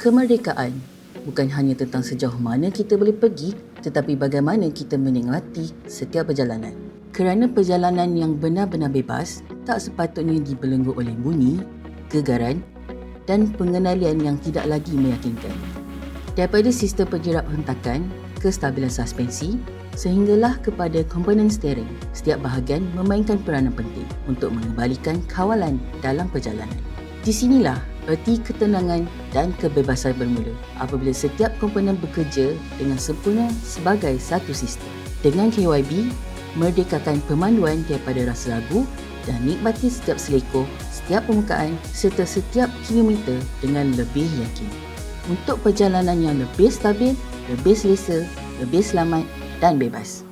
Kemerdekaan bukan hanya tentang sejauh mana kita boleh pergi, tetapi bagaimana kita menikmati setiap perjalanan. Kerana perjalanan yang benar-benar bebas tak sepatutnya dibelenggu oleh bunyi, gegaran dan pengendalian yang tidak lagi meyakinkan. Daripada sistem penjerap hentakan, kestabilan suspensi, sehinggalah kepada komponen steering, setiap bahagian memainkan peranan penting untuk mengembalikan kawalan dalam perjalanan. Di sinilah erti ketenangan dan kebebasan bermula apabila setiap komponen bekerja dengan sempurna sebagai satu sistem. Dengan KYB, merdekakan pemanduan daripada rasa ragu dan nikmati setiap selekoh, setiap permukaan serta setiap kilometer dengan lebih yakin. Untuk perjalanan yang lebih stabil, lebih selesa, lebih selamat dan bebas.